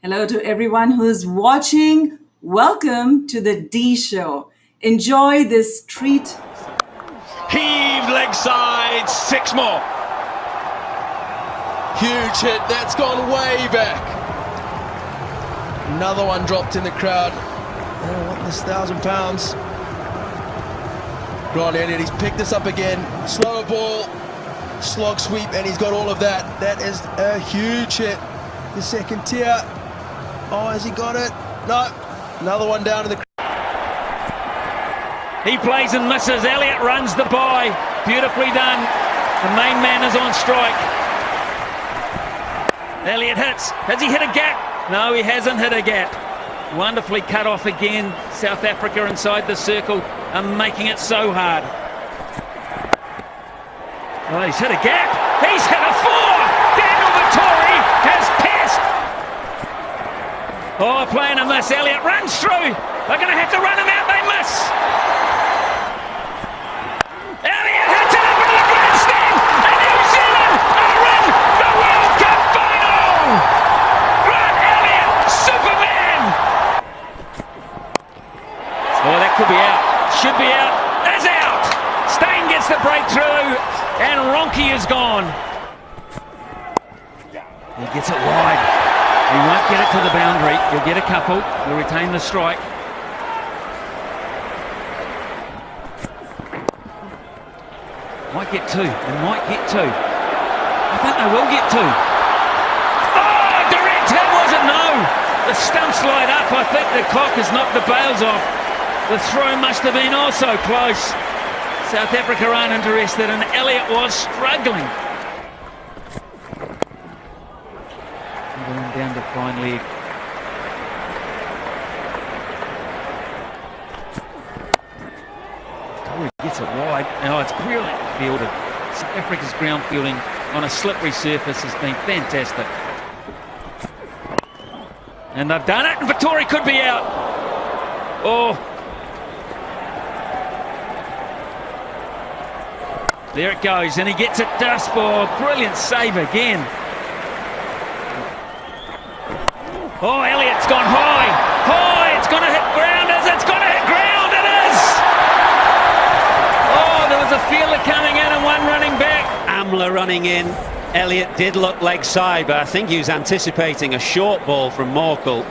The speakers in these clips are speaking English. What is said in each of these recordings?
Hello to everyone who's watching. Welcome to the D Show. Enjoy this treat. Heaved leg side, 6 more. Huge hit, that's gone way back. Another one dropped in the crowd. Oh, what this £1,000. Grant Elliott, he's picked this up again. Slower ball, slog sweep, and he's got all of that. That is a huge hit. The second tier. Oh, has he got it? No. Another one down to the. He plays and misses. Elliott runs the bye. Beautifully done. The main man is on strike. Elliott hits. Has he hit a gap? No, he hasn't hit a gap. Wonderfully cut off again. South Africa inside the circle are making it so hard. Oh, he's hit a gap. He's hit a four. Daniel Vettori has passed. Oh, playing a miss. Elliott runs through. They're going to have to run him out. They miss. Elliott hits it up into the grandstand. And New Zealand are in the World Cup final. Grant Elliott, Superman. Oh, that could be out. Should be out. Is out. Steyn gets the breakthrough. And Ronke is gone. He gets it wide. He won't get it to the boundary. He'll get a couple. He'll retain the strike. Might get two. They might get two. I think they will get two. Oh, direct hit, was it? No. The stumps light up. I think the cock has knocked the bails off. The throw must have been also close. South Africa aren't interested, and Elliott was struggling. Going down to fine leg. He gets it wide. Oh, it's brilliant fielded. South Africa's ground fielding on a slippery surface has been fantastic. And they've done it, and Vettori could be out. Oh. There it goes, and he gets it dust ball. Brilliant save again. Oh, Elliott's gone high. High, it's going to hit ground. It's going to hit ground. It is. Oh, there was a fielder coming in and one running back. Amla running in. Elliott did look leg side, but I think he was anticipating a short ball from Morkel.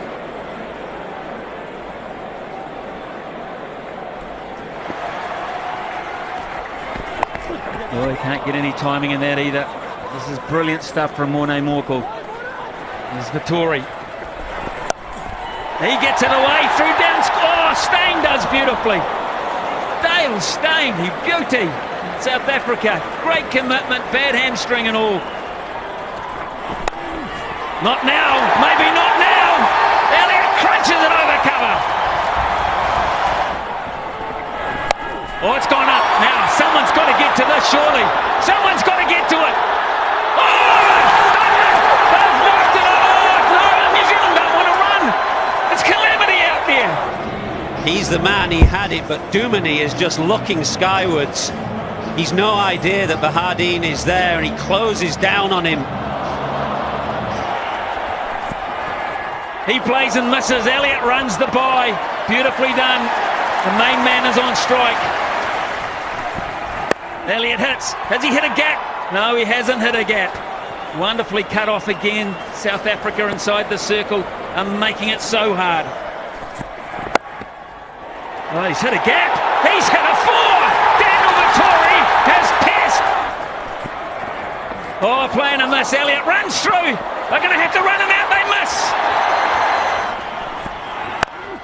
Oh, he can't get any timing in that either. This is brilliant stuff from Morne Morkel. There's Vettori. He gets it away through down. Oh, Steyn does beautifully. Dale Steyn, he beauty. South Africa, great commitment, bad hamstring and all. Not now, maybe not now. Elliott crunches it over cover. Oh, it's gone up. Now, someone's got to get to this, surely. Someone's got to get to it. Oh! They've knocked it off! No, New Zealand don't want to run. It's calamity out there. He's the man, he had it, but Dumini is just looking skywards. He's no idea that Bahardine is there, and he closes down on him. He plays and misses. Elliott runs the bye. Beautifully done. The main man is on strike. Elliott hits. Has he hit a gap? No, he hasn't hit a gap. Wonderfully cut off again. South Africa inside the circle are making it so hard. Oh, he's hit a gap. He's hit a four. Daniel Vettori has passed. Oh, playing a miss. Elliott runs through. They're going to have to run him out. They miss.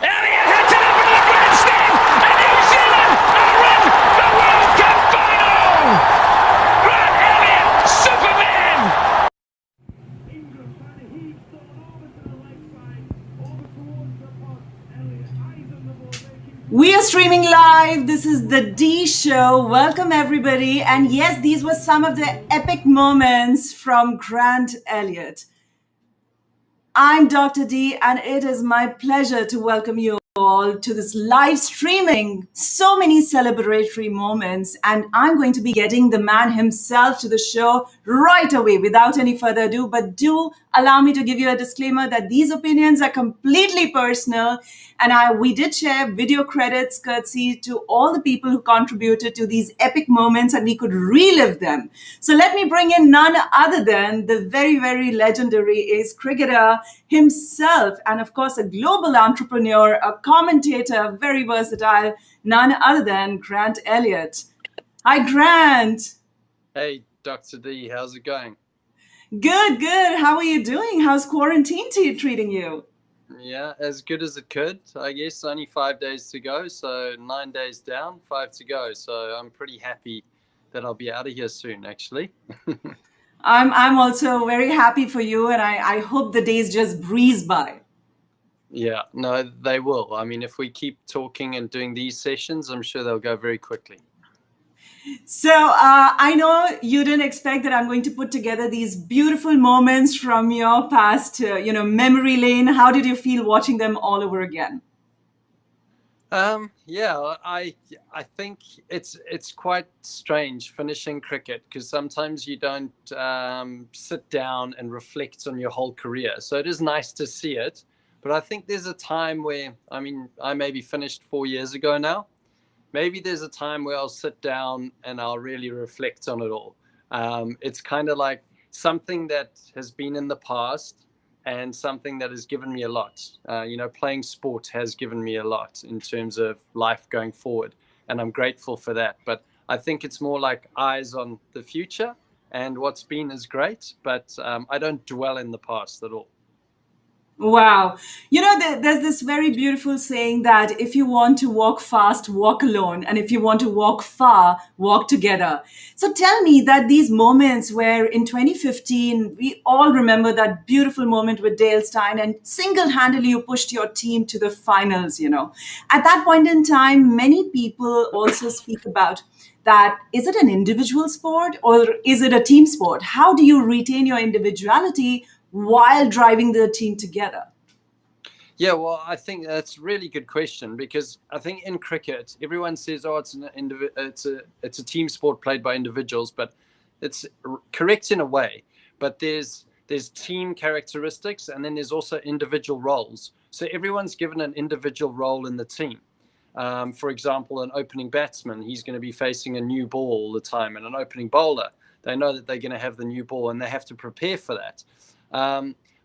Elliott hits it up into the grandstand. And New Zealand are in the World Cup final. Grant Elliott, Superman. We are streaming live. This is the D Show. Welcome, everybody. And yes, these were some of the epic moments from Grant Elliott. I'm Dr. D, and it is my pleasure to welcome you all to this live streaming. So many celebratory moments, and I'm going to be getting the man himself to the show right away without any further ado. But do allow me to give you a disclaimer that these opinions are completely personal, and we did share video credits courtesy to all the people who contributed to these epic moments, and we could relive them. So let me bring in none other than the very, very legendary ace cricketer himself, and of course, a global entrepreneur, a commentator, very versatile, none other than Grant Elliott. Hi, Grant. Hey, Dr. D, how's it going? Good, good. How are you doing? How's quarantine treating you? Yeah, as good as it could, I guess. Only 5 days to go, so 9 days down, 5 to go. So I'm pretty happy that I'll be out of here soon, actually. I'm also very happy for you, and I hope the days just breeze by. Yeah, no, they will. I mean, if we keep talking and doing these sessions, I'm sure they'll go very quickly. So I know you didn't expect that I'm going to put together these beautiful moments from your past, memory lane. How did you feel watching them all over again? Yeah, I think it's quite strange finishing cricket because sometimes you don't sit down and reflect on your whole career. So it is nice to see it, but I think there's a time where, I mean, I maybe finished 4 years ago now. Maybe there's a time where I'll sit down and I'll really reflect on it all. It's kind of like something that has been in the past and something that has given me a lot. Playing sport has given me a lot in terms of life going forward, and I'm grateful for that. But I think it's more like eyes on the future, and what's been is great, but I don't dwell in the past at all. Wow. There's this very beautiful saying that if you want to walk fast, walk alone. And if you want to walk far, walk together. So tell me that these moments where in 2015, we all remember that beautiful moment with Dale Stein and single-handedly you pushed your team to the finals. At that point in time, many people also speak about that. Is it an individual sport or is it a team sport? How do you retain your individuality while driving the team together? Yeah, well, I think that's a really good question because I think in cricket, everyone says, "Oh, it's a team sport played by individuals," but it's correct in a way. But there's team characteristics, and then there's also individual roles. So everyone's given an individual role in the team. For example, an opening batsman, he's going to be facing a new ball all the time, and an opening bowler, they know that they're going to have the new ball, and they have to prepare for that.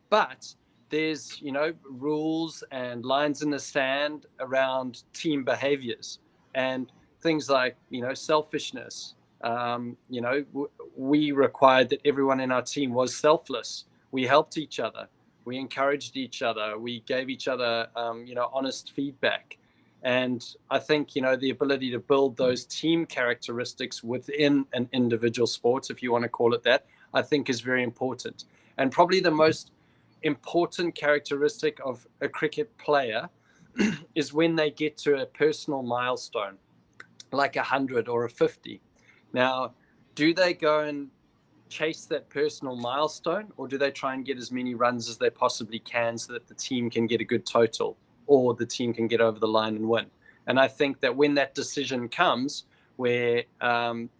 But there's rules and lines in the sand around team behaviors and things like selfishness. We required that everyone in our team was selfless. We helped each other, we encouraged each other, we gave each other honest feedback. And I think the ability to build those team characteristics within an individual sport, if you want to call it that, I think is very important. And probably the most important characteristic of a cricket player is when they get to a personal milestone, like 100 or a 50. Now, do they go and chase that personal milestone, or do they try and get as many runs as they possibly can so that the team can get a good total or the team can get over the line and win? And I think that when that decision comes where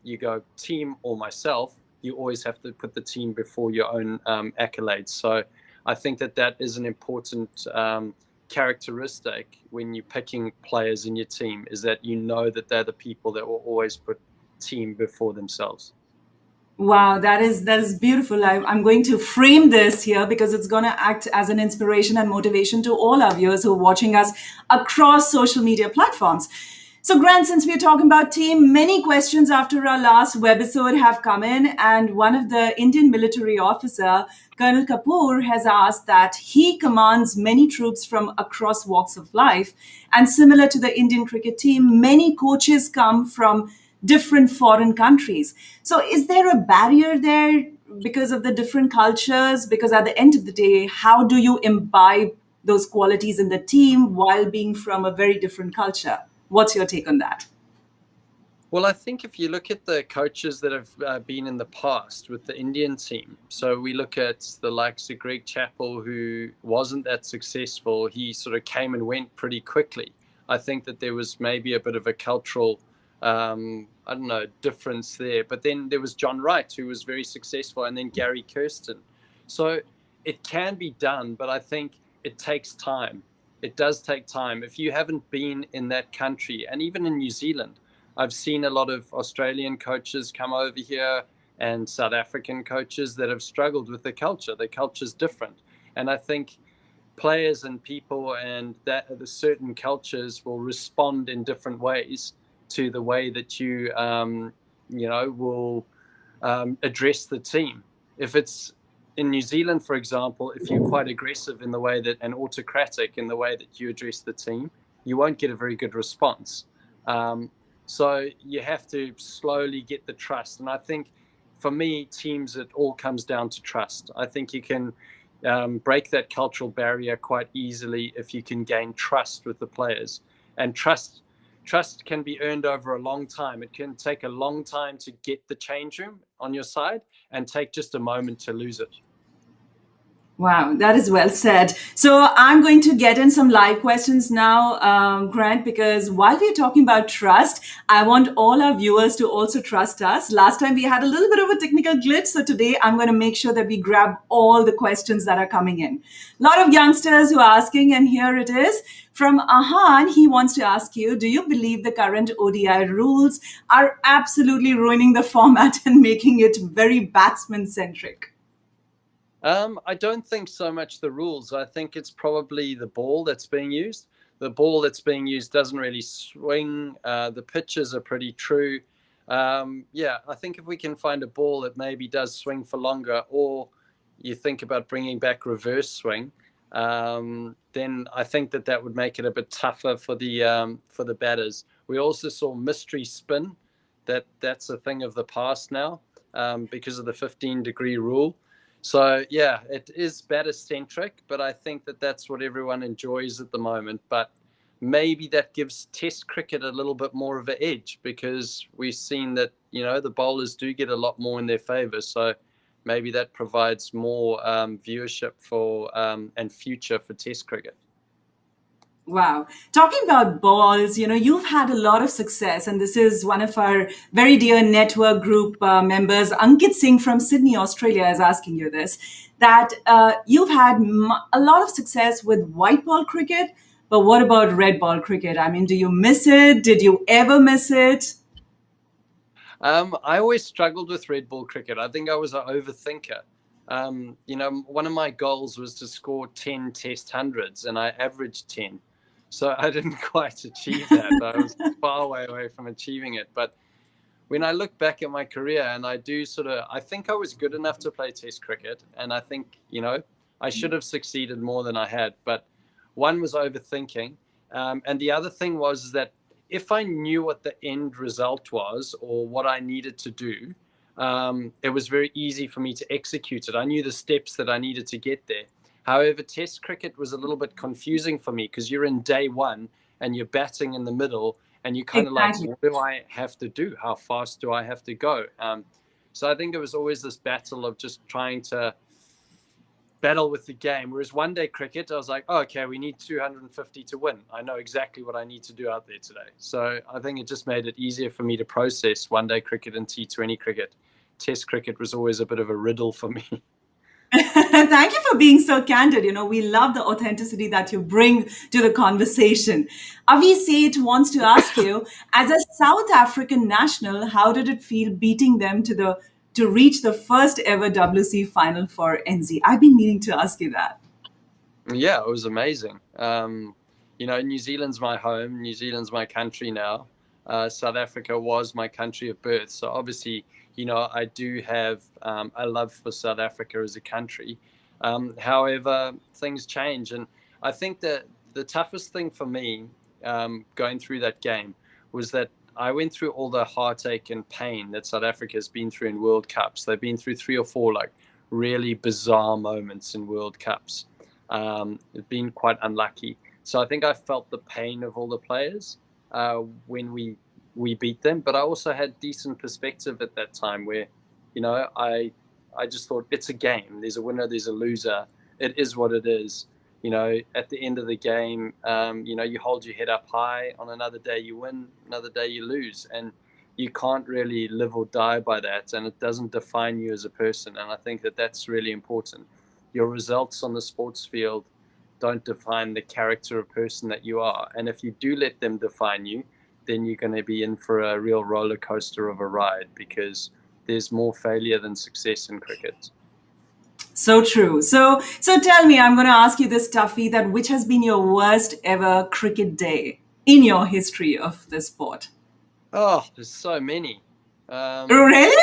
you go team or myself, you always have to put the team before your own accolades. So I think that is an important characteristic when you're picking players in your team, is that that they're the people that will always put team before themselves. Wow, that is beautiful. I'm going to frame this here because it's going to act as an inspiration and motivation to all our viewers who are watching us across social media platforms. So, Grant, since we're talking about team, many questions after our last webisode have come in, and one of the Indian military officer, Colonel Kapoor, has asked that he commands many troops from across walks of life, and similar to the Indian cricket team, many coaches come from different foreign countries. So is there a barrier there because of the different cultures? Because at the end of the day, how do you imbibe those qualities in the team while being from a very different culture? What's your take on that? Well, I think if you look at the coaches that have been in the past with the Indian team, so we look at the likes of Greg Chappell, who wasn't that successful. He sort of came and went pretty quickly. I think that there was maybe a bit of a cultural difference there. But then there was John Wright, who was very successful, and then Gary Kirsten. So it can be done, but I think it takes time. It does take time. If you haven't been in that country, and even in New Zealand, I've seen a lot of Australian coaches come over here and South African coaches that have struggled with the culture. The culture's different. And I think players and people and that the certain cultures will respond in different ways to the way that you will address the team. If it's in New Zealand, for example, if you're quite aggressive in the way that and autocratic in the way that you address the team, you won't get a very good response. So you have to slowly get the trust. And I think for me, teams, it all comes down to trust. I think you can break that cultural barrier quite easily if you can gain trust with the players. And trust can be earned over a long time. It can take a long time to get the change room on your side and take just a moment to lose it. Wow, that is well said. So I'm going to get in some live questions now, Grant, because while we're talking about trust, I want all our viewers to also trust us. Last time we had a little bit of a technical glitch, so today I'm going to make sure that we grab all the questions that are coming in. A lot of youngsters who are asking, and here it is. From Ahan, he wants to ask you, do you believe the current ODI rules are absolutely ruining the format and making it very batsman-centric? I don't think so much the rules. I think it's probably the ball that's being used. The ball that's being used doesn't really swing. The pitches are pretty true. Yeah, I think if we can find a ball that maybe does swing for longer, or you think about bringing back reverse swing, then I think that would make it a bit tougher for the batters. We also saw mystery spin. That's a thing of the past now because of the 15-degree rule. So, yeah, it is batter-centric, but I think that's what everyone enjoys at the moment. But maybe that gives Test cricket a little bit more of an edge because we've seen that, the bowlers do get a lot more in their favour. So maybe that provides more viewership for and future for Test cricket. Wow. Talking about balls, you've had a lot of success, and this is one of our very dear network group members, Ankit Singh from Sydney, Australia, is asking you this, that you've had a lot of success with white ball cricket, but what about red ball cricket? I mean, do you miss it? Did you ever miss it? I always struggled with red ball cricket. I think I was an overthinker. One of my goals was to score 10 Test hundreds, and I averaged 10. So I didn't quite achieve that. I was far away from achieving it. But when I look back at my career, and I think I was good enough to play Test cricket. And I think, I should have succeeded more than I had. But one was overthinking. And the other thing was that if I knew what the end result was or what I needed to do, it was very easy for me to execute it. I knew the steps that I needed to get there. However, Test cricket was a little bit confusing for me because you're in day one and you're batting in the middle and you're kind of like, what do I have to do? How fast do I have to go? So I think it was always this battle of just trying to battle with the game. Whereas one day cricket, I was like, oh, okay, we need 250 to win. I know exactly what I need to do out there today. So I think it just made it easier for me to process one day cricket and T20 cricket. Test cricket was always a bit of a riddle for me. Thank you for being so candid. We love the authenticity that you bring to the conversation. Avi Seth wants to ask you, as a South African national, how did it feel beating them to reach the first ever WC final for NZ? I've been meaning to ask you that. Yeah, it was amazing. New Zealand's my home. New Zealand's my country now. South Africa was my country of birth. So obviously, I do have a love for South Africa as a country. However, things change. And I think that the toughest thing for me going through that game was that I went through all the heartache and pain that South Africa has been through in World Cups. They've been through 3 or 4 really bizarre moments in World Cups. They've been quite unlucky. So I think I felt the pain of all the players when we beat them, but I also had decent perspective at that time where, I just thought it's a game. There's a winner, there's a loser. It is what it is. At the end of the game, you hold your head up high. On another day you win, another day you lose, and you can't really live or die by that, and it doesn't define you as a person. And I think that's really important. your results on the sports field don't define the character of person that you are. And if you do let them define you, then you're going to be in for a real roller coaster of a ride, because there's more failure than success in cricket. So true. So tell me, I'm going to ask you this, Tuffy, that which has been your worst ever cricket day in your history of the sport? Oh, there's so many. Really?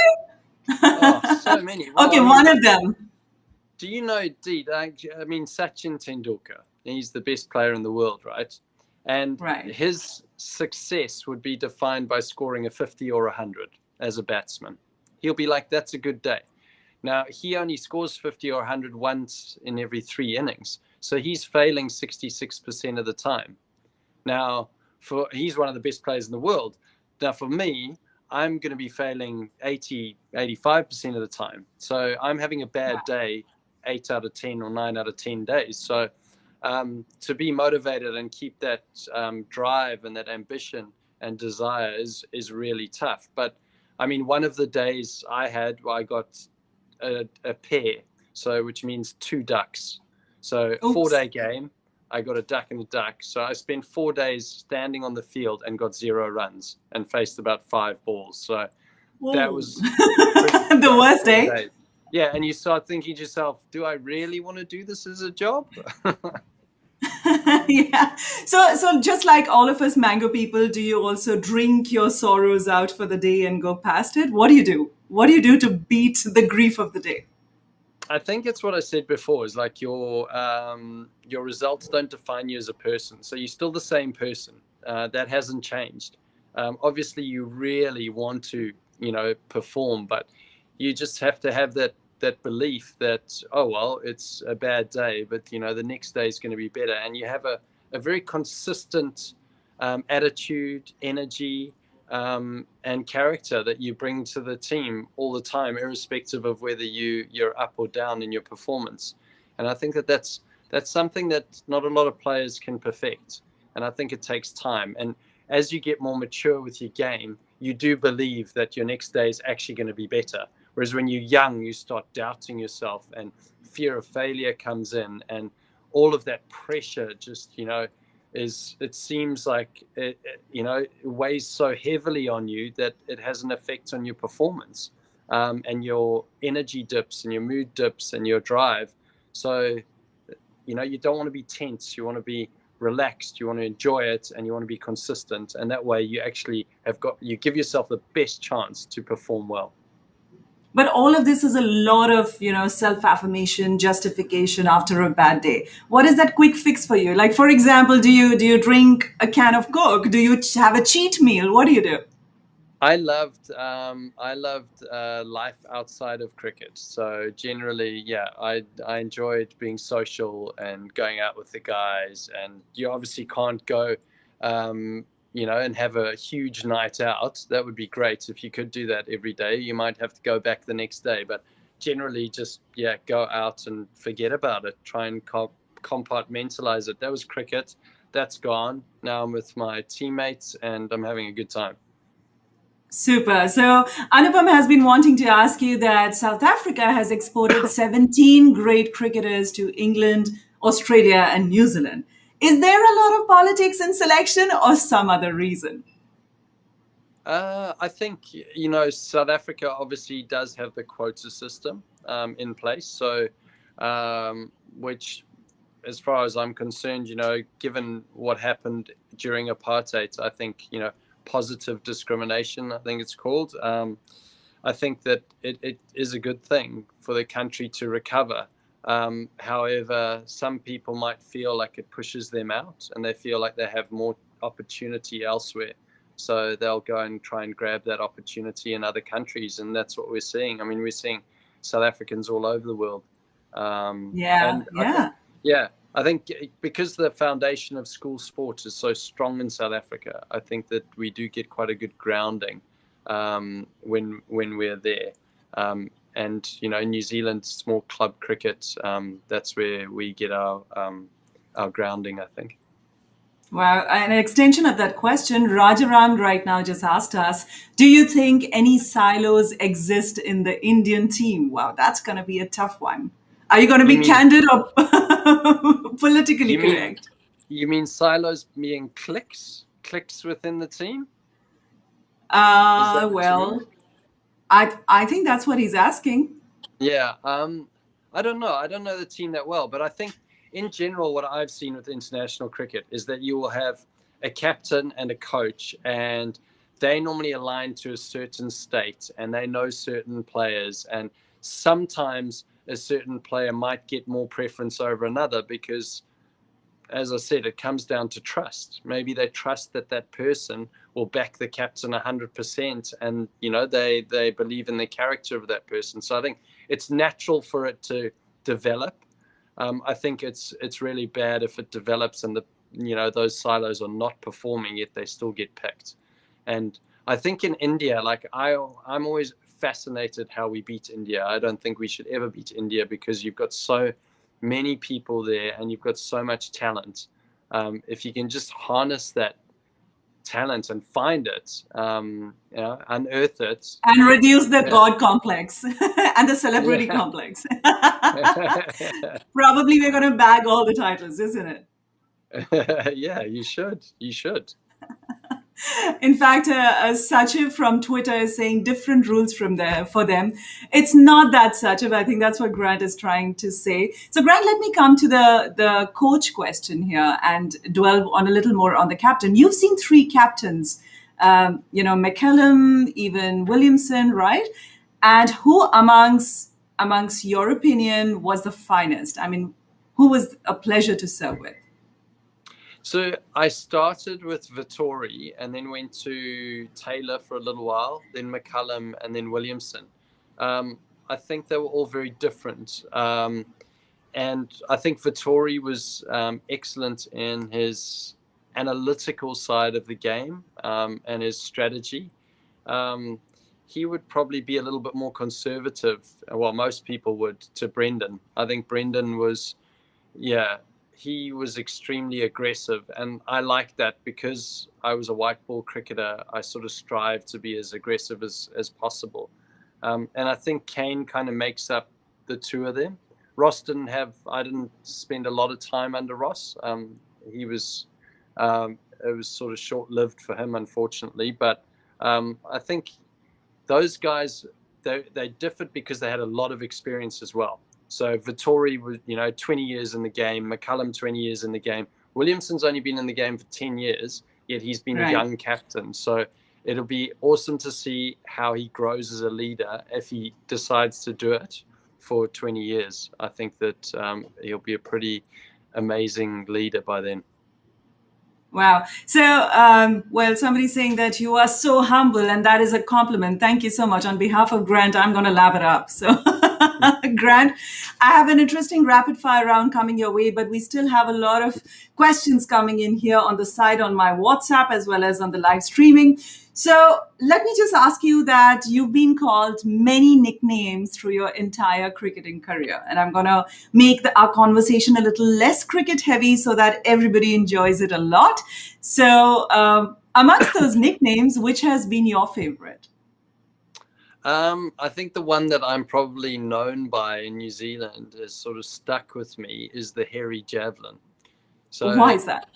So many. Well, Okay, one of them. Do you know, Dee, Sachin Tendulkar, he's the best player in the world, right? And his success would be defined by scoring a 50 or 100 as a batsman. He'll be like, that's a good day. Now, he only scores 50 or 100 once in every 3 innings. So he's failing 66% of the time. Now, he's one of the best players in the world. Now, for me, I'm going to be failing 85% of the time. So I'm having a bad day 8 out of 10 or 9 out of 10 days. So to be motivated and keep that drive and that ambition and desire is really tough. But I mean, one of the days I had, I got a pair, so which means 2 ducks. So 4-day game, I got a duck and a duck. So I spent 4 days standing on the field and got 0 runs and faced about 5 balls. So that was the worst day. Yeah, and you start thinking to yourself, do I really want to do this as a job? Yeah. So just like all of us mango people, do you also drink your sorrows out for the day and go past it? What do you do? What do you do to beat the grief of the day? I think it's what I said before, is like your results don't define you as a person. So you're still the same person. That hasn't changed. Obviously, you really want to, perform, but you just have to have that belief that, oh, well, it's a bad day, but, the next day is going to be better. And you have a very consistent attitude, energy, and character that you bring to the team all the time, irrespective of whether you're up or down in your performance. And I think that's something that not a lot of players can perfect. And I think it takes time. And as you get more mature with your game, you do believe that your next day is actually going to be better. Whereas when you're young, you start doubting yourself, and fear of failure comes in, and all of that pressure just, it seems like it weighs so heavily on you that it has an effect on your performance, and your energy dips and your mood dips and your drive. So, you don't want to be tense. You want to be relaxed. You want to enjoy it, and you want to be consistent. And that way you actually you give yourself the best chance to perform well. But all of this is a lot of, self-affirmation, justification after a bad day. What is that quick fix for you? Like, for example, do you drink a can of Coke? Do you have a cheat meal? What do you do? I loved life outside of cricket. So generally, yeah, I enjoyed being social and going out with the guys. And you obviously can't go, and have a huge night out. That would be great if you could do that every day. You might have to go back the next day, but generally just, go out and forget about it. Try and compartmentalize it. That was cricket. That's gone. Now I'm with my teammates and I'm having a good time. Super. So Anupam has been wanting to ask you that South Africa has exported 17 great cricketers to England, Australia, and New Zealand. Is there a lot of politics in selection or some other reason? I think, South Africa obviously does have the quota system in place. So, which, as far as I'm concerned, given what happened during apartheid, I think, positive discrimination, I think it's called. I think that it is a good thing for the country to recover. However, some people might feel like it pushes them out and they feel like they have more opportunity elsewhere. So they'll go and try and grab that opportunity in other countries. And that's what we're seeing. I mean, we're seeing South Africans all over the world. I think because the foundation of school sport is so strong in South Africa, I think that we do get quite a good grounding when we're there. And, in New Zealand, small club cricket, that's where we get our grounding, I think. Wow. And an extension of that question, Rajaram right now just asked us, do you think any silos exist in the Indian team? Wow, that's going to be a tough one. Are you going to You be mean candid or politically you mean correct? you mean silos being cliques within the team? Is that what you mean? Well, I think that's what he's asking. Yeah. I don't know. I don't know the team that well, but I think in general, what I've seen with international cricket is that you will have a captain and a coach, and they normally align to a certain state, and they know certain players, and sometimes a certain player might get more preference over another because, as I said, it comes down to trust. Maybe they trust that that person will back the captain 100%, and they believe in the character of that person. So I think it's natural for it to develop. I think it's really bad if it develops and those silos are not performing yet they still get picked. And I think in India, like I'm always fascinated how we beat India. I don't think we should ever beat India because you've got so many people there and you've got so much talent. If you can just harness that talent and find it, unearth it. And reduce the Yeah. God complex and the celebrity Yeah. complex. Probably we're going to bag all the titles, isn't it? Yeah, you should. In fact, Sachiv from Twitter is saying different rules from there for them. It's not that, Sachiv. I think that's what Grant is trying to say. So, Grant, let me come to the coach question here and dwell on a little more on the captain. You've seen three captains, McCallum, even Williamson, right? And who amongst your opinion was the finest? I mean, who was a pleasure to serve with? So I started with Vittori and then went to Taylor for a little while, then McCullum and then Williamson. I think they were all very different. And I think Vittori was excellent in his analytical side of the game and his strategy. He would probably be a little bit more conservative, well, most people would, to Brendan. I think Brendan was, yeah, he was extremely aggressive, and I like that because I was a white ball cricketer. I sort of strive to be as aggressive as possible, and I think Kane kind of makes up the two of them. I didn't spend a lot of time under Ross. He was it was sort of short lived for him, unfortunately. But I think those guys they differed because they had a lot of experience as well. So Vittori was, 20 years in the game, McCullum 20 years in the game. Williamson's only been in the game for 10 years, yet he's been a young captain. So it'll be awesome to see how he grows as a leader if he decides to do it for 20 years. I think that he'll be a pretty amazing leader by then. Wow. So, well, somebody's saying that you are so humble, and that is a compliment. Thank you so much. On behalf of Grant, I'm going to lap it up. So, Grant, I have an interesting rapid fire round coming your way, but we still have a lot of questions coming in here on the side on my WhatsApp as well as on the live streaming. So let me just ask you that you've been called many nicknames through your entire cricketing career. And I'm going to make our conversation a little less cricket heavy so that everybody enjoys it a lot. So amongst those nicknames, which has been your favorite? I think the one that I'm probably known by in New Zealand has sort of stuck with me is the hairy javelin. So why is that?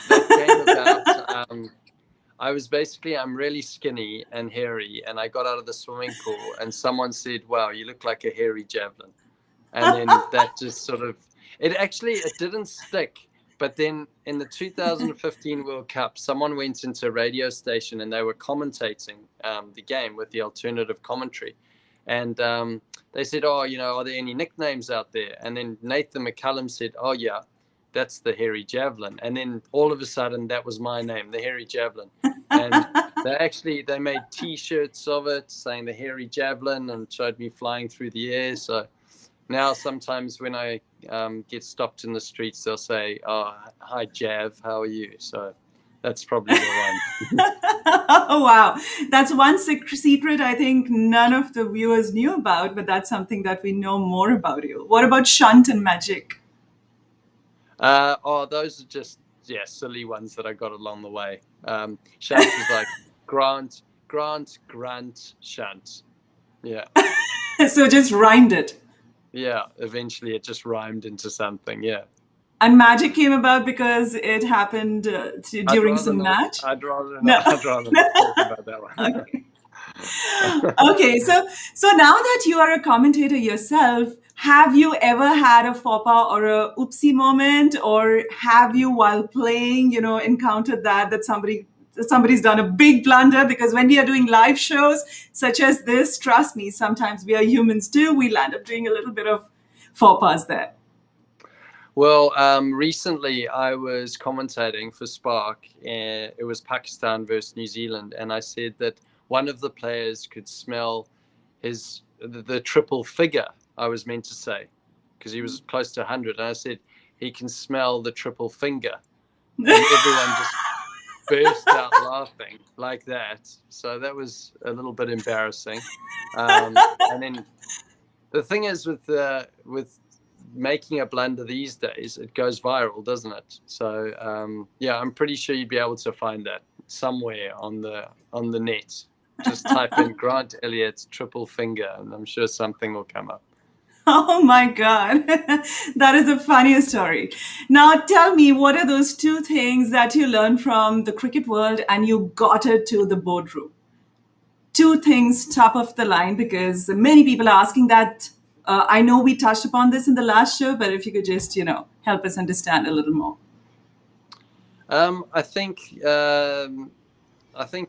That came about... I'm really skinny and hairy, and I got out of the swimming pool and someone said, wow, you look like a hairy javelin. And then that just sort of, it didn't stick. But then in the 2015 World Cup, someone went into a radio station and they were commentating the game with the alternative commentary. And they said, oh, are there any nicknames out there? And then Nathan McCullum said, oh, yeah. That's the hairy javelin. And then all of a sudden that was my name, the hairy javelin. And they made t-shirts of it saying the hairy javelin and showed me flying through the air. So now sometimes when I get stopped in the streets, they'll say, oh, hi Jav, how are you? So that's probably the one. Oh, wow. That's one secret I think none of the viewers knew about, but that's something that we know more about you. What about Shunt and Magic? Those are just silly ones that I got along the way. Shunt is like Grant, Shunt. Yeah. So just rhymed it. Yeah, eventually it just rhymed into something. Yeah. And magic came about because it happened I'd during rather some not. match? I'd rather No. not. I'd rather not talk about that one. Okay. Okay, so now that you are a commentator yourself, have you ever had a faux pas or a oopsie moment, or have you, while playing, encountered that somebody's done a big blunder? Because when we are doing live shows such as this, trust me, sometimes we are humans too. We land up doing a little bit of faux pas there. Well, recently I was commentating for Spark, and it was Pakistan versus New Zealand, and I said that one of the players could smell the triple figure. I was meant to say, because he was close to 100, and I said he can smell the triple finger, and everyone just burst out laughing like that. So that was a little bit embarrassing. And then the thing is with making a blunder these days, it goes viral, doesn't it? So yeah, I'm pretty sure you'd be able to find that somewhere on the net. Just type in Grant Elliott triple finger, and I'm sure something will come up. Oh my God. That is a funny story. Now tell me, what are those two things that you learned from the cricket world and you got it to the boardroom? Two things top of the line, because many people are asking that. I know we touched upon this in the last show, but if you could just, help us understand a little more. I think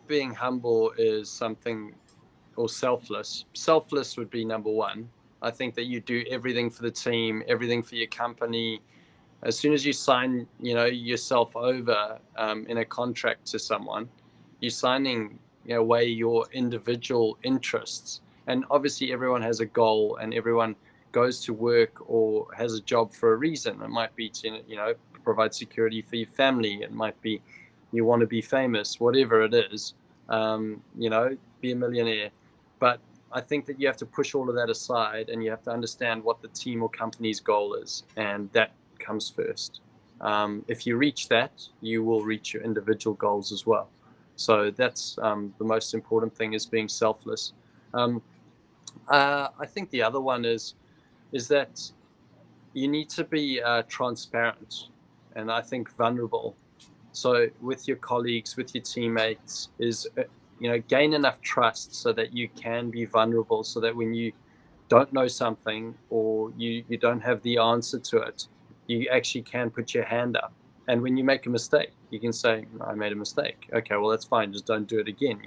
being humble is something, or selfless. Selfless would be number one. I think that you do everything for the team, everything for your company. As soon as you sign, yourself over in a contract to someone, you're signing away your individual interests. And obviously, everyone has a goal, and everyone goes to work or has a job for a reason. It might be to provide security for your family. It might be you want to be famous, whatever it is. Be a millionaire. But I think that you have to push all of that aside, and you have to understand what the team or company's goal is, and that comes first. If you reach that, you will reach your individual goals as well. So that's the most important thing, is being selfless. I think the other one is that you need to be transparent, and I think vulnerable. So with your colleagues, with your teammates, is gain enough trust so that you can be vulnerable, so that when you don't know something, or you don't have the answer to it, you actually can put your hand up. And when you make a mistake, you can say, I made a mistake. Okay, well, that's fine. Just don't do it again,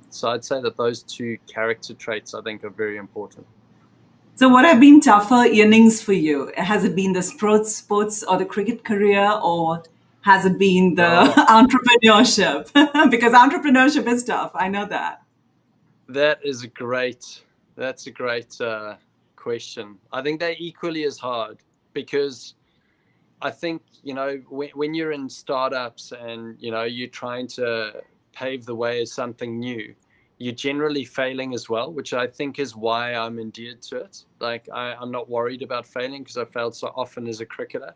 So I'd say that those two character traits, I think, are very important. So what have been tougher innings for you? Has it been the sports or the cricket career, or has it been the entrepreneurship? Because entrepreneurship is tough. I know that. That's a great question. I think they're equally as hard, because I think, when you're in startups and, you're trying to pave the way as something new, you're generally failing as well, which I think is why I'm endeared to it. Like, I'm not worried about failing, because I failed so often as a cricketer.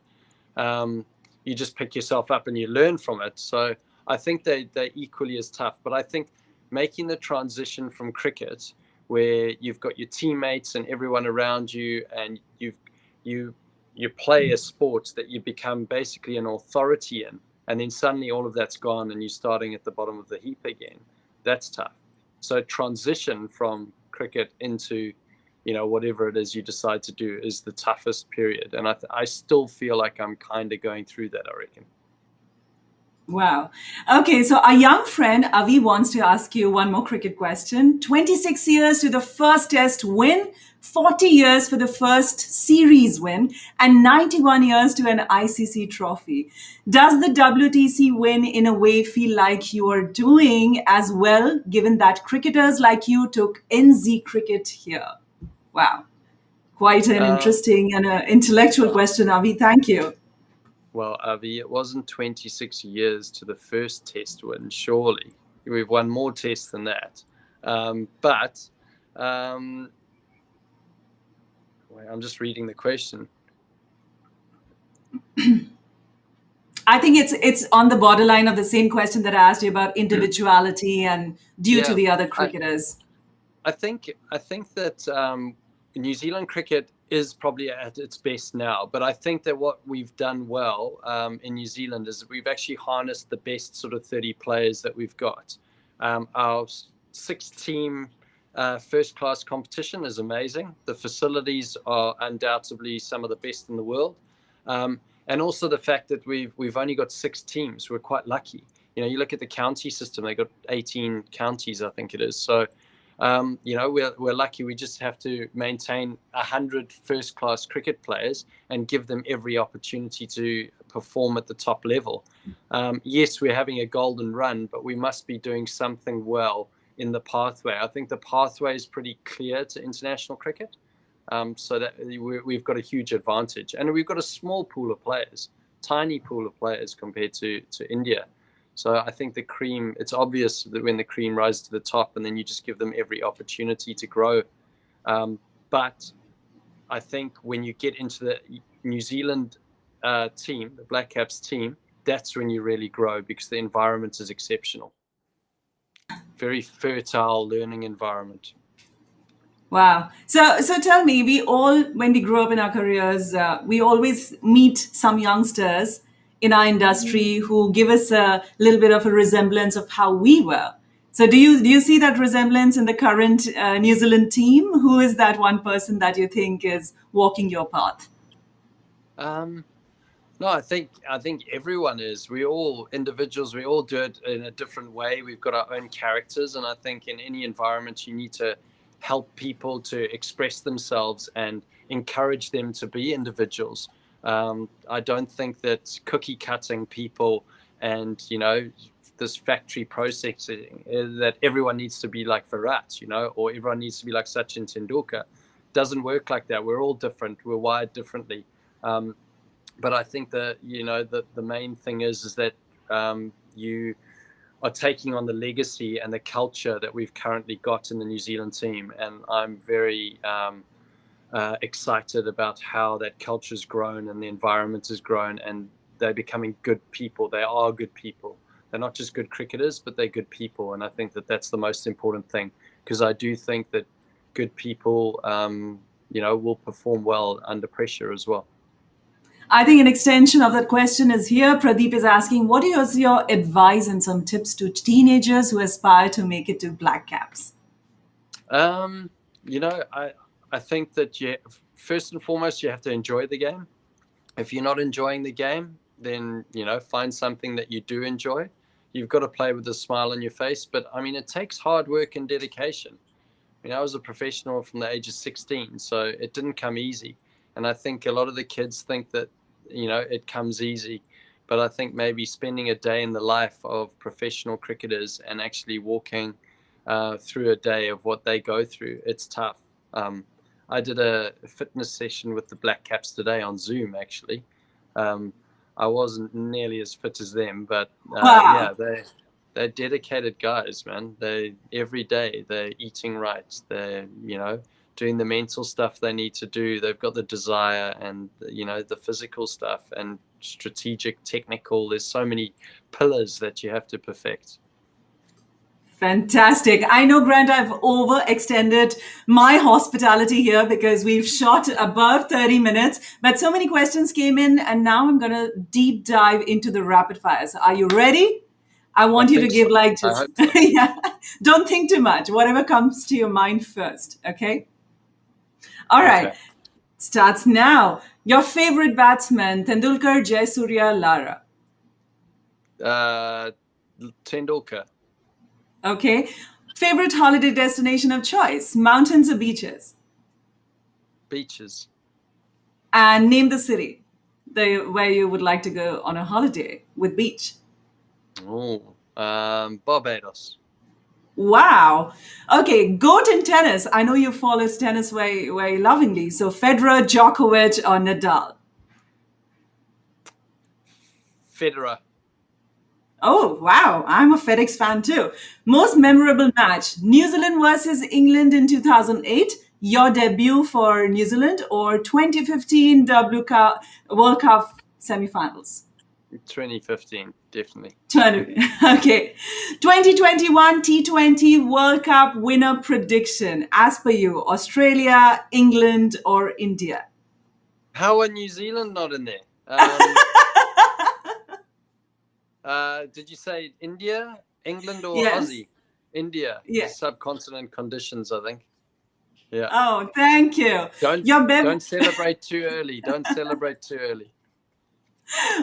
You just pick yourself up and you learn from it. So I think they're equally as tough. But I think making the transition from cricket, where you've got your teammates and everyone around you, and you play a sport that you become basically an authority in, and then suddenly all of that's gone and you're starting at the bottom of the heap again, that's tough. So transition from cricket into whatever it is you decide to do is the toughest period, and I still feel like I'm kind of going through that, I reckon. Wow. Okay, so our young friend Avi wants to ask you one more cricket question. 26 years to the first test win, 40 years for the first series win, and 91 years to an ICC trophy. Does the WTC win in a way feel like you are doing as well, given that cricketers like you took NZ cricket here? Wow. Quite an interesting and intellectual question, Avi. Thank you. Well, Avi, it wasn't 26 years to the first test win, surely. We've won more tests than that. But I'm just reading the question. I think it's on the borderline of the same question that I asked you about individuality and due to the other cricketers. I think that New Zealand cricket is probably at its best now, but I think that what we've done well in New Zealand is we've actually harnessed the best sort of 30 players that we've got. Our 6-team first-class competition is amazing. The facilities are undoubtedly some of the best in the world, and also the fact that we've only got 6 teams. We're quite lucky. You know, you look at the county system; they got 18 counties, I think it is. So. You know, we're lucky. We just have to maintain 100 first-class cricket players and give them every opportunity to perform at the top level. Yes, we're having a golden run, but we must be doing something well in the pathway. I think the pathway is pretty clear to international cricket, so that we've got a huge advantage. And we've got a small pool of players, tiny pool of players compared to India. So I think the cream, it's obvious that when the cream rises to the top and then you just give them every opportunity to grow. But I think when you get into the New Zealand team, the Black Caps team, that's when you really grow because the environment is exceptional. Very fertile learning environment. Wow. So tell me, we all, when we grow up in our careers, we always meet some youngsters in our industry who give us a little bit of a resemblance of how we were. So do you see that resemblance in the current New Zealand team? Who is that one person that you think is walking your path? No, I think everyone is. We're all individuals. We all do it in a different way. We've got our own characters, and I think in any environment you need to help people to express themselves and encourage them to be individuals. I don't think that cookie cutting people and, you know, this factory processing that everyone needs to be like Virat, you know, or everyone needs to be like Sachin Tendulkar. Doesn't work like that. We're all different. We're wired differently. But I think that, you know, the main thing is that you are taking on the legacy and the culture that we've currently got in the New Zealand team. And I'm very excited about how that culture has grown and the environment has grown, and they're becoming good people. They are good people. They're not just good cricketers, but they're good people. And I think that that's the most important thing, because I do think that good people, you know, will perform well under pressure as well. I think an extension of that question is here. Pradeep is asking, what is your advice and some tips to teenagers who aspire to make it to Black Caps? You know, I think that first and foremost, you have to enjoy the game. If you're not enjoying the game, then, you know, find something that you do enjoy. You've got to play with a smile on your face. But I mean, it takes hard work and dedication. I mean, I was a professional from the age of 16, so it didn't come easy. And I think a lot of the kids think that, you know, it comes easy. But I think maybe spending a day in the life of professional cricketers and actually walking through a day of what they go through, it's tough. I did a fitness session with the Black Caps today on Zoom, actually. I wasn't nearly as fit as them, but Wow. yeah, they're dedicated guys, man. Every day they're eating right. They're, you know, doing the mental stuff they need to do. They've got the desire and, you know, the physical stuff and strategic, technical. There's so many pillars that you have to perfect. Fantastic. I know, Grant, I've overextended my hospitality here because we've shot above 30 minutes, but so many questions came in, and now I'm going to deep dive into the rapid fires. Are you ready? I want you to give like just, so. Yeah, don't think too much. Whatever comes to your mind first. Okay. All right. Okay. Starts now. Your favorite batsman, Tendulkar, Jayasuriya, Lara. Tendulkar. Okay. Favorite holiday destination of choice, mountains or beaches? Beaches. And name the city where you would like to go on a holiday with beach. Oh, Barbados. Wow. Okay, GOAT in tennis. I know you follow tennis very, very lovingly. So Federer, Djokovic, or Nadal? Federer. Oh, wow. I'm a FedEx fan too. Most memorable match, New Zealand versus England in 2008, your debut for New Zealand, or 2015 World Cup semifinals? 2015, definitely. 20. Okay. 2021 T20 World Cup winner prediction. As per you, Australia, England, or India? How are New Zealand not in there? Did you say India, England, or Yes. Aussie? India. Yeah. Subcontinent conditions, I think. Yeah. Oh, thank you. Don't celebrate too early. Don't celebrate too early.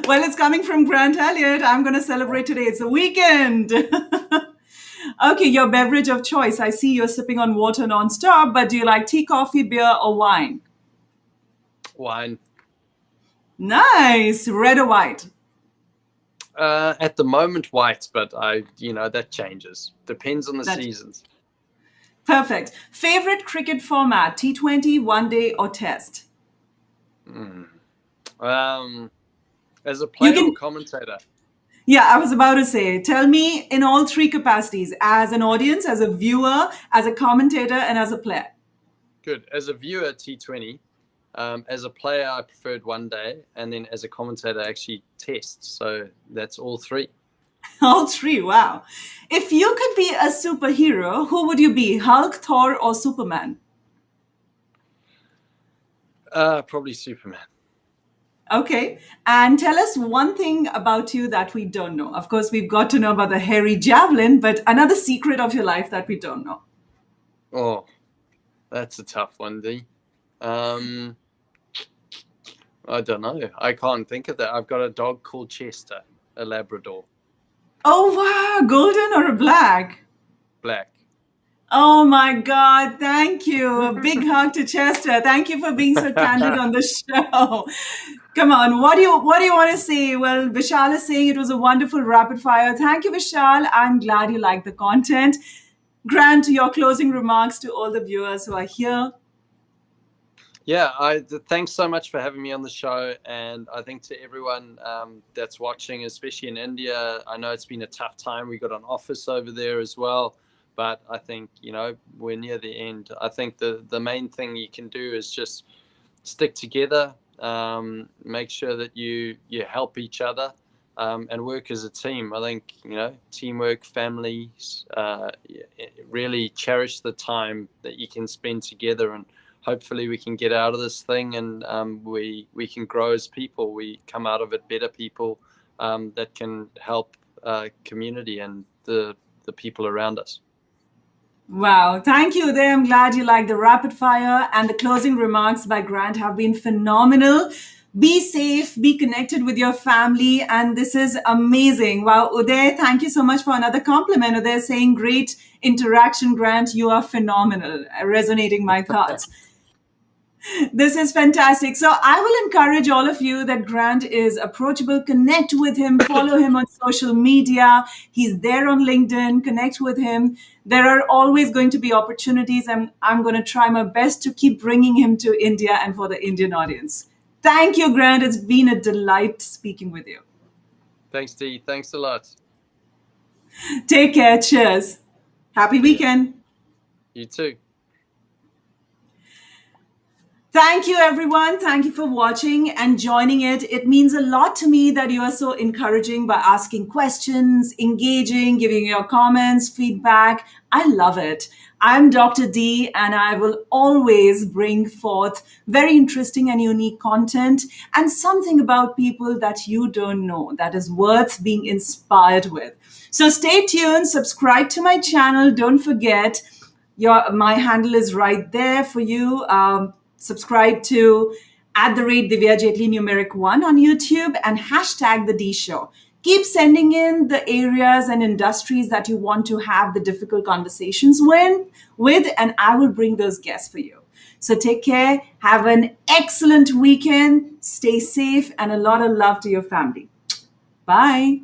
Well, it's coming from Grant Elliott. I'm going to celebrate today. It's a weekend. Okay, your beverage of choice. I see you're sipping on water nonstop, but do you like tea, coffee, beer, or wine? Wine. Nice. Red or white? At the moment, white, but that changes. Depends on the seasons. Perfect. Favorite cricket format, T20, one day, or test? As a player or commentator? Yeah, I was about to say, tell me in all three capacities, as an audience, as a viewer, as a commentator, and as a player. Good. As a viewer, T20. As a player, I preferred one day, and then as a commentator, actually test. So that's all three. All three, wow. If you could be a superhero, who would you be? Hulk, Thor, or Superman? Probably Superman. Okay. And tell us one thing about you that we don't know. Of course, we've got to know about the hairy javelin, but another secret of your life that we don't know. Oh, that's a tough one, Dee. I don't know. I can't think of that. I've got a dog called Chester, a Labrador. Oh, wow. Golden or a black? Black. Oh my God, thank you. A big hug to Chester. Thank you for being so candid on the show. Come on, what do you want to say? Well, Vishal is saying it was a wonderful rapid fire. Thank you, Vishal. I'm glad you like the content. Grant, your closing remarks to all the viewers who are here. Yeah, thanks so much for having me on the show. And I think to everyone that's watching, especially in India, I know it's been a tough time. We got an office over there as well. But I think, we're near the end. I think the main thing you can do is just stick together, make sure that you help each other and work as a team. I think, teamwork, families, really cherish the time that you can spend together, and hopefully we can get out of this thing and we can grow as people. We come out of it better people that can help community and the people around us. Wow. Thank you, Uday. I'm glad you like the rapid fire, and the closing remarks by Grant have been phenomenal. Be safe, be connected with your family, and this is amazing. Wow, Uday, thank you so much for another compliment. Uday saying, great interaction, Grant. You are phenomenal, resonating my thoughts. This is fantastic. So I will encourage all of you that Grant is approachable. Connect with him, follow him on social media. He's there on LinkedIn. Connect with him. There are always going to be opportunities, and I'm going to try my best to keep bringing him to India and for the Indian audience. Thank you, Grant. It's been a delight speaking with you. Thanks, Dee. Thanks a lot. Take care. Cheers. Happy weekend. You too. Thank you, everyone. Thank you for watching and joining it. It means a lot to me that you are so encouraging by asking questions, engaging, giving your comments, feedback. I love it. I'm Dr. D, and I will always bring forth very interesting and unique content and something about people that you don't know that is worth being inspired with. So stay tuned, subscribe to my channel. Don't forget, my handle is right there for you. Subscribe to @Divya Jetli numeric 1 on YouTube and hashtag The D Show. Keep sending in the areas and industries that you want to have the difficult conversations with, and I will bring those guests for you. So take care. Have an excellent weekend. Stay safe, and a lot of love to your family. Bye.